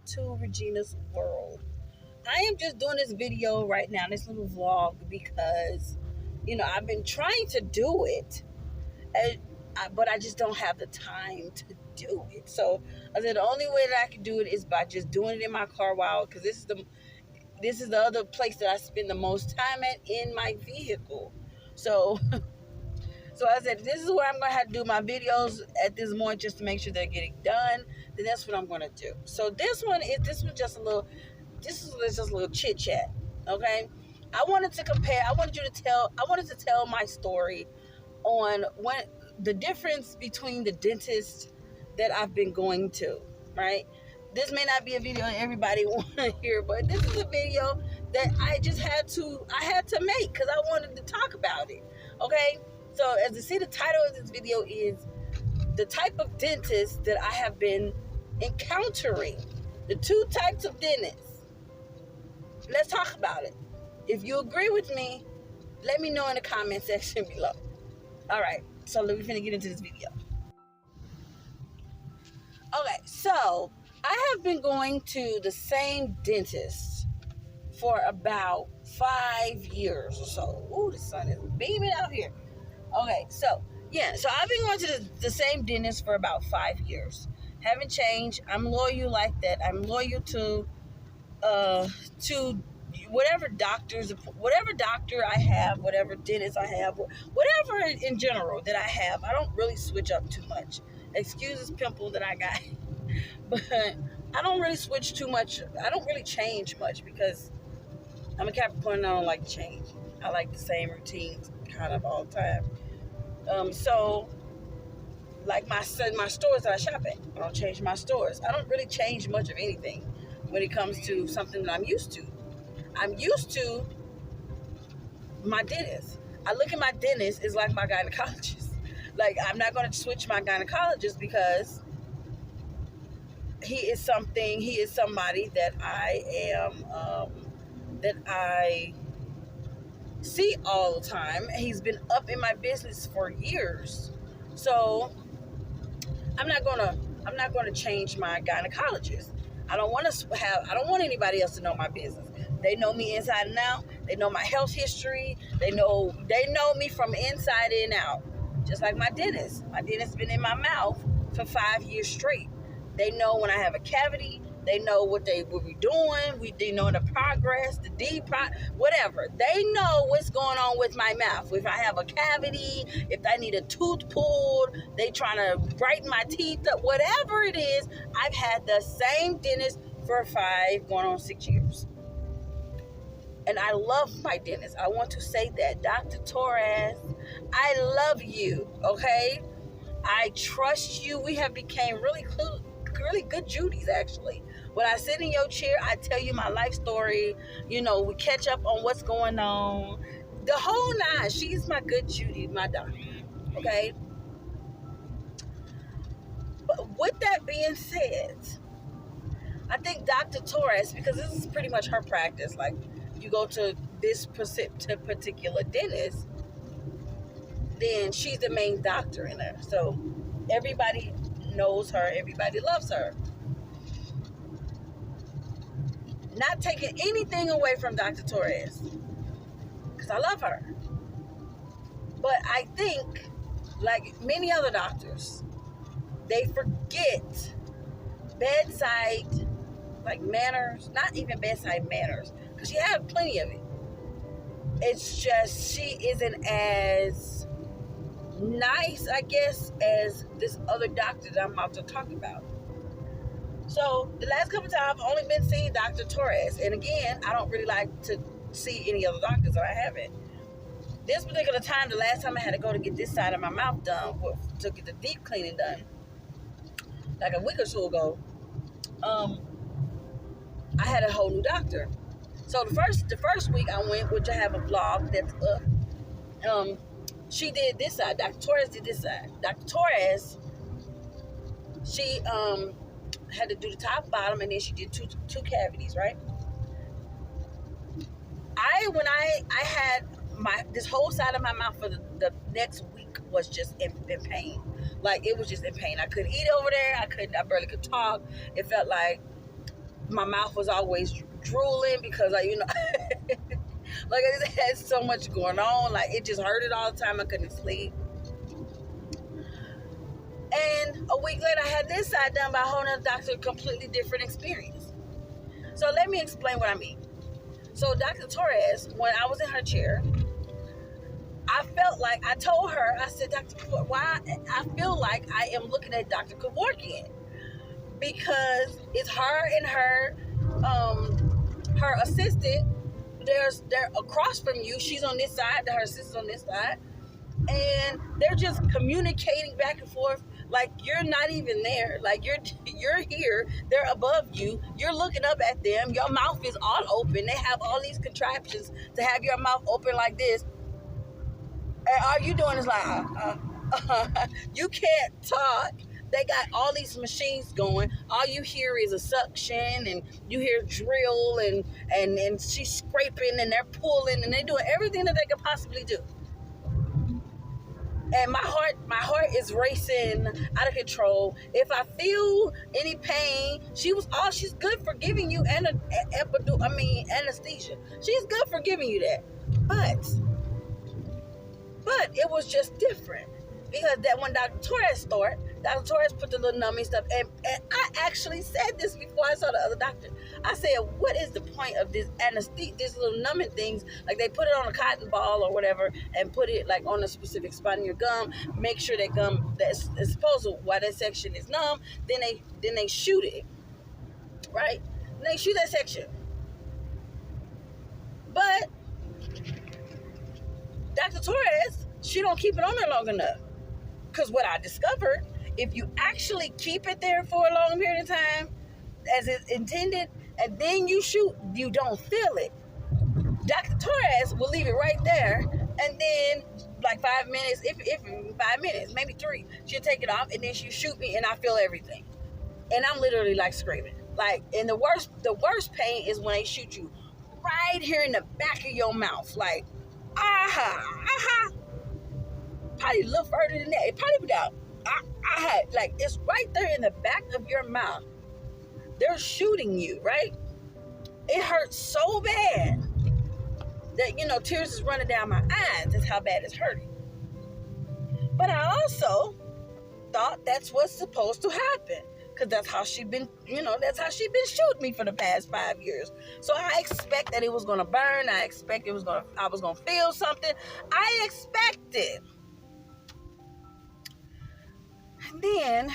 to Regina's World. I am just doing this video right now, this little vlog, because, I've been trying to do it, but I just don't have the time to do it. So I said the only way that I can do it is by just doing it in my car while, because this is the other place that I spend the most time at, in my vehicle. So So I said, this is where I'm going to have to do my videos at this point, just to make sure they're getting done. Then that's what I'm going to do. So this is just a little chit chat. Okay. I wanted to tell my story on the difference between the dentist that I've been going to, right? This may not be a video that everybody want to hear, but this is a video that I had to make because I wanted to talk about it. Okay. So as you see, the title of this video is the type of dentist that I have been encountering. The two types of dentists. Let's talk about it. If you agree with me, let me know in the comment section below. All right, so we're finna get into this video. Okay, so I have been going to the same dentist for about 5 years or so. Ooh, the sun is beaming out here. Okay, so I've been going to the same dentist for about 5 years. Haven't changed. I'm loyal like that. I'm loyal to whatever doctor I have, whatever dentist I have, whatever in general that I have. I don't really switch up too much. Excuse this pimple that I got, but I don't really switch too much. I don't really change much because I'm a Capricorn and I don't like change. I like the same routines kind of all the time. So like my stores that I shop at, I don't change my stores. I don't really change much of anything when it comes to something that I'm used to. I'm used to my dentist. I look at my dentist as like my gynecologist. Like, I'm not going to switch my gynecologist because he is somebody that I see all the time. He's been up in my business for years. So I'm not gonna change my gynecologist. I don't want anybody else to know my business. They know me inside and out. They know my health history. They know me from inside and out. Just like my dentist. My dentist's been in my mouth for 5 years straight. They know when I have a cavity. They know what we're doing. They know the progress, whatever. They know what's going on with my mouth. If I have a cavity, if I need a tooth pulled, they trying to brighten my teeth up, whatever it is. I've had the same dentist for 5, going on 6 years. And I love my dentist. I want to say that. Dr. Torres, I love you, okay? I trust you. We have become really good Judies, actually. When I sit in your chair, I tell you my life story. We catch up on what's going on. The whole nine. She's my good Judy, my doctor. Okay? But with that being said, I think Dr. Torres, because this is pretty much her practice, like, you go to this particular dentist, then she's the main doctor in there. So everybody knows her. Everybody loves her. Not taking anything away from Dr. Torres, because I love her. But I think, like many other doctors, they forget bedside, like, manners. Not even bedside manners, because she had plenty of it. It's just she isn't as nice, I guess, as this other doctor that I'm about to talk about. So the last couple of times, I've only been seeing Dr. Torres. And again, I don't really like to see any other doctors, so I haven't. This particular time, the last time I had to go to get this side of my mouth done, to get the deep cleaning done, like a week or so ago, I had a whole new doctor. So the first week I went, which I have a vlog that's up, she did this side. Dr. Torres did this side. Dr. Torres, she had to do the top, bottom, and then she did two cavities, right? When I had this whole side of my mouth for the next week was just in pain. Like, it was just in pain. I couldn't eat over there. I barely could talk. It felt like My mouth was always drooling because like I just had so much going on. Like it just hurted all the time. I couldn't sleep. And a week later, I had this side done by a whole other doctor, completely different experience. So let me explain what I mean. So Dr. Torres, when I was in her chair, I felt like, I told her, I said, Dr. Kevorkian, why I feel like I am looking at Dr. Kevorkian, because it's her and her assistant. They're across from you. She's on this side, her assistant's on this side, and they're just communicating back and forth like you're not even there. Like you're here, they're above you, you're looking up at them, your mouth is all open. They have all these contraptions to have your mouth open like this, and all you doing is like you can't talk. They got all these machines going. All you hear is a suction, and you hear drill, and she's scraping, and they're pulling, and they're doing everything that they could possibly do. And my heart is racing out of control. If I feel any pain, she's good for giving you anesthesia. She's good for giving you that. But it was just different. Because that when Dr. Torres put the little numbing stuff, and I actually said this before I saw the other doctor. I said, what is the point of this anesthesia, these little numbing things? Like they put it on a cotton ball or whatever and put it like on a specific spot in your gum, make sure that gum that's supposed to, while that section is numb, then they shoot it, right? And they shoot that section. But Dr. Torres, she don't keep it on there long enough. Because what I discovered, if you actually keep it there for a long period of time, as it's intended, and then you shoot, you don't feel it. Dr. Torres will leave it right there, and then like 5 minutes, if 5 minutes, maybe 3, she'll take it off, and then she'll shoot me, and I feel everything. And I'm literally like screaming. Like, and the worst pain is when they shoot you right here in the back of your mouth. Like, probably a little further than that. It probably without. I had, like, it's right there in the back of your mouth. They're shooting you, right? It hurts so bad that, tears is running down my eyes. That's how bad it's hurting. But I also thought that's what's supposed to happen. Because that's how she's been shooting me for the past 5 years. So I expect that it was going to burn. I expect I was going to feel something. I expected. And then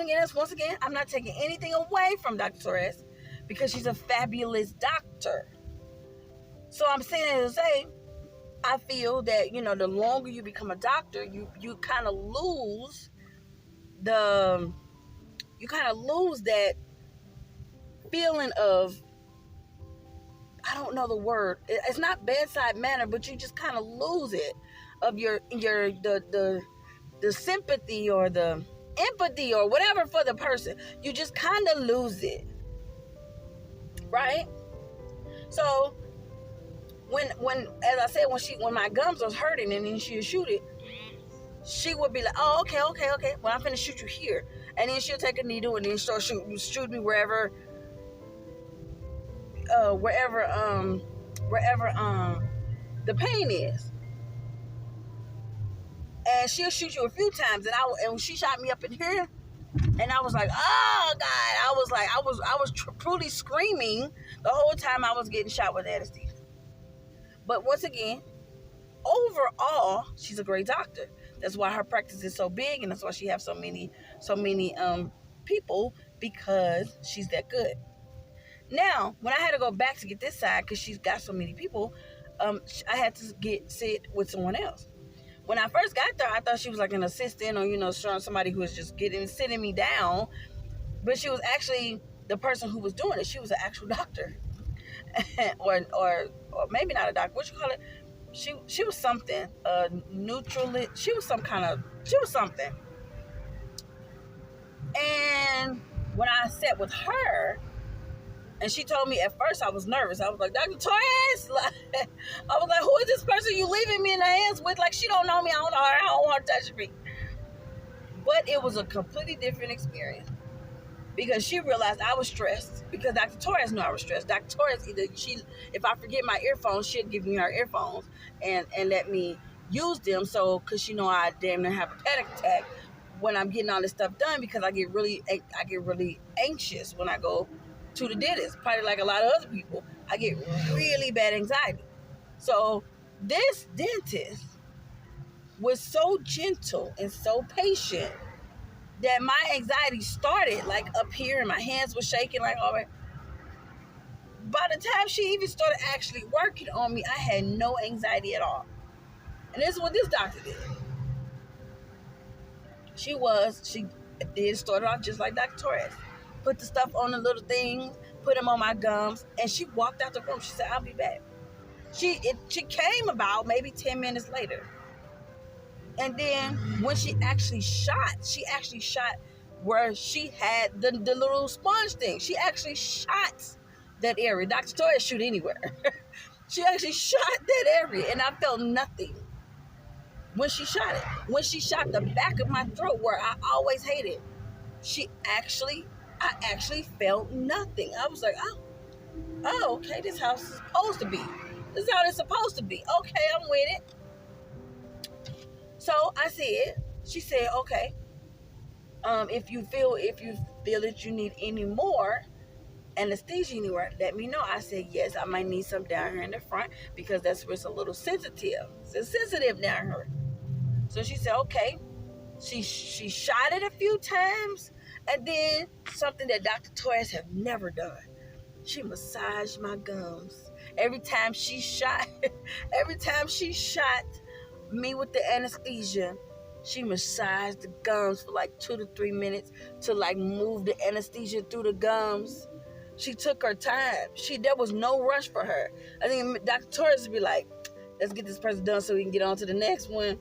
again, once again, I'm not taking anything away from Dr. Torres because she's a fabulous doctor. So I'm saying it to say, I feel that, the longer you become a doctor, you kind of lose that feeling of, I don't know the word. It's not bedside manner, but you just kind of lose it of the sympathy or the empathy or whatever for the person. You just kind of lose it, right? So when as I said, when my gums was hurting and then she would shoot it, she would be like, oh, okay, well, I'm finna shoot you here. And then she'll take a needle and then start shoot me wherever the pain is. And she'll shoot you a few times, and she shot me up in here, and I was like, oh God, I was truly screaming the whole time I was getting shot with anesthesia. But once again, overall, she's a great doctor. That's why her practice is so big, and that's why she has so many people, because she's that good. Now, when I had to go back to get this side, because she's got so many people, I had to sit with someone else. When I first got there, I thought she was like an assistant or, somebody who was just sitting me down. But she was actually the person who was doing it. She was an actual doctor. or maybe not a doctor. What you call it? She was something. She was something. And when I sat with her, and she told me, at first I was nervous. I was like, Dr. Torres? I was like, who is this person you leaving me in the hands with? Like, she don't know me. I don't know her. I don't want her to touch me. But it was a completely different experience. because she realized I was stressed because Dr. Torres knew I was stressed. Dr. Torres, if I forget my earphones, she'd give me her earphones and let me use them. So, because she know I damn near have a panic attack when I'm getting all this stuff done, because I get really anxious when I go to the dentist. Probably like a lot of other people, I get really bad anxiety. So this dentist was so gentle and so patient that my anxiety started like up here and my hands were shaking like all right. By the time she even started actually working on me, I had no anxiety at all. And this is what this doctor did. She did start off just like Dr. Torres. Put the stuff on the little things, put them on my gums, and she walked out the room. She said, I'll be back. She came about maybe 10 minutes later. And then when she actually shot where she had the little sponge thing. She actually shot that area. Dr. Torres shoot anywhere. She actually shot that area, and I felt nothing when she shot it. When she shot the back of my throat where I always hated, I actually felt nothing. I was like, oh, okay, this house is supposed to be. This is how it's supposed to be. Okay, I'm with it. So I said, she said, okay, if you feel that you need any more anesthesia anywhere, let me know. I said, yes, I might need some down here in the front because that's where it's a little sensitive. It's sensitive down here. So she said, okay. She shot it a few times, and then something that Dr. Torres have never done. She massaged my gums. Every time she shot me with the anesthesia, she massaged the gums for like 2 to 3 minutes to like move the anesthesia through the gums. She took her time. There was no rush for her. I think Dr. Torres would be like, let's get this person done so we can get on to the next one.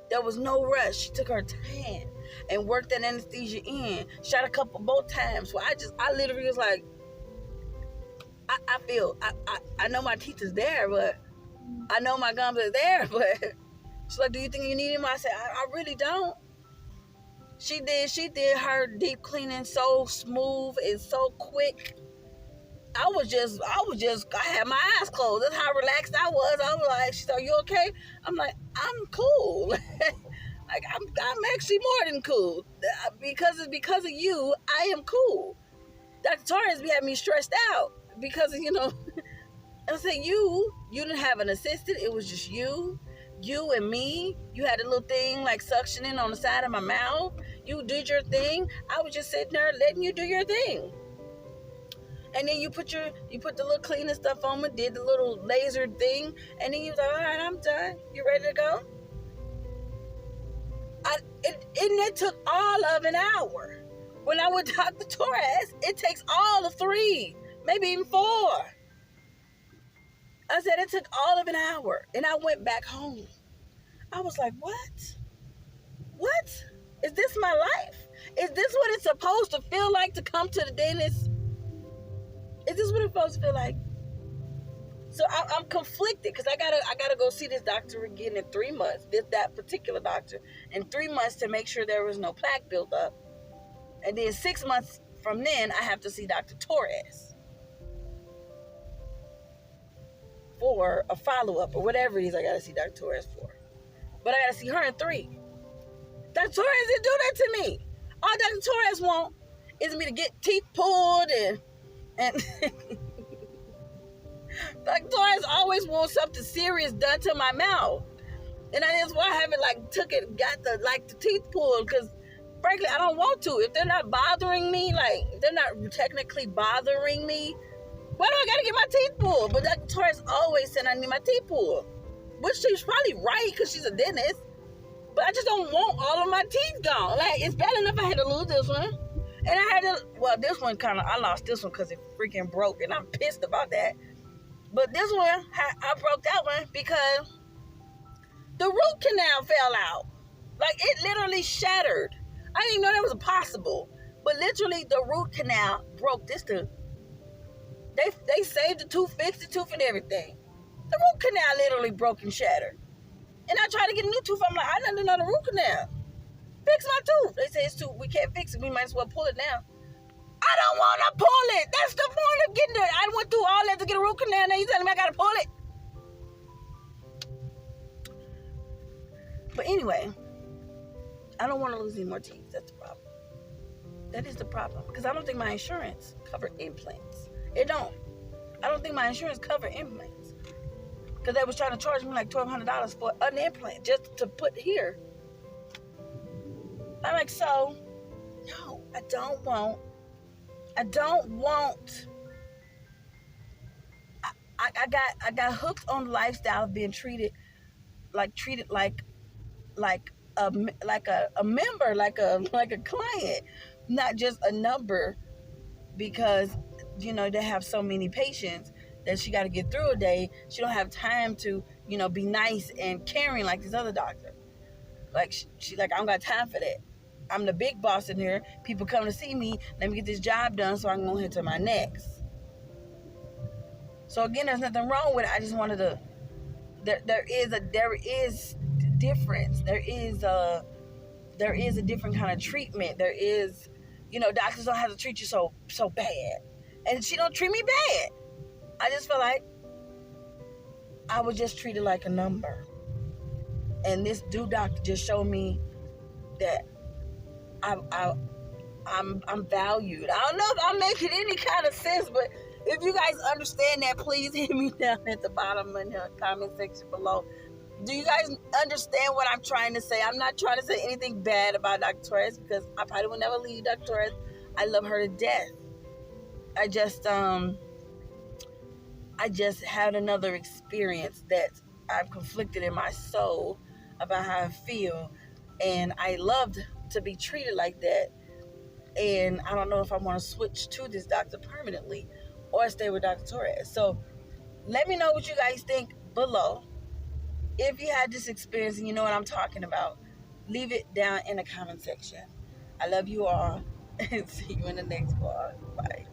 There was no rush. She took her time and worked that anesthesia in. Shot both times. So I literally was like, I know my teeth is there, but I know my gums are there, but she's like, do you think you need him? I said, I really don't. She did her deep cleaning so smooth and so quick. I had my eyes closed. That's how relaxed I was. I was like, she's like, you okay? I'm like, I'm cool. Like, I'm actually more than cool. Because of you, I am cool. Dr. Torres had me stressed out because, I said, you didn't have an assistant. It was just you and me. You had a little thing like suctioning on the side of my mouth. You did your thing. I was just sitting there letting you do your thing. And then you put the little cleaning stuff on me, did the little laser thing, and then you was like, all right, I'm done. You ready to go? It took all of an hour. When I went to Dr. Torres, it takes all of 3, maybe even 4. I said it took all of an hour, and I went back home. I was like, what? What? Is this my life? Is this what it's supposed to feel like to come to the dentist? Is this what it's supposed to feel like? So I'm conflicted because I gotta go see this doctor again in 3 months. That particular doctor in 3 months to make sure there was no plaque built up, and then 6 months from then I have to see Dr. Torres for a follow-up or whatever it is I gotta see Dr. Torres for. But I gotta see her in 3. Dr. Torres didn't do that to me. All Dr. Torres want is me to get teeth pulled and Dr. Torres always wants something serious done to my mouth. And that's why I haven't got the teeth pulled, because frankly I don't want to. If they're not bothering me, if they're not technically bothering me, why do I gotta get my teeth pulled? But Dr. Torres always said I need my teeth pulled, which she's probably right because she's a dentist. But I just don't want all of my teeth gone. It's bad enough I had to lose this one. And this one I lost this one because it freaking broke, and I'm pissed about that. But this one, I broke that one because the root canal fell out. It literally shattered. I didn't even know that was possible. But literally, the root canal broke. They saved the tooth, fixed the tooth, and everything. The root canal literally broke and shattered. And I tried to get a new tooth. I'm like, I need another root canal. Fix my tooth. They say it's too, we can't fix it. We might as well pull it now. I don't want to pull it. That's the point of getting it. I went through all that to get a root canal. Now you telling me I got to pull it? But anyway, I don't want to lose any more teeth. That's the problem. That is the problem. Because I don't think my insurance covered implants. It don't. I don't think my insurance covered implants. Because they was trying to charge me like $1,200 for an implant just to put here. I'm like, so, no, I don't want. I got hooked on the lifestyle of being treated like a member, like a client, not just a number, because they have so many patients that she got to get through a day. She don't have time to be nice and caring like this other doctor. Like she like, I don't got time for that. I'm the big boss in here. People come to see me. Let me get this job done so I can go ahead to my next. So again, there's nothing wrong with it. I just wanted to. There is difference. There is a different kind of treatment. There is, doctors don't have to treat you so bad, and she don't treat me bad. I just feel like I was just treated like a number, and this dude doctor just showed me that I'm valued. I don't know if I'm making any kind of sense, but if you guys understand that, please hit me down at the bottom in the comment section below. Do you guys understand what I'm trying to say? I'm not trying to say anything bad about Dr. Torres, because I probably will never leave Dr. Torres. I love her to death. I just had another experience that I'm conflicted in my soul about how I feel, and I loved to be treated like that. And I don't know if I want to switch to this doctor permanently or stay with Dr. Torres. So let me know what you guys think below. If you had this experience and you know what I'm talking about, leave it down in the comment section. I love you all, and see you in the next vlog. Bye.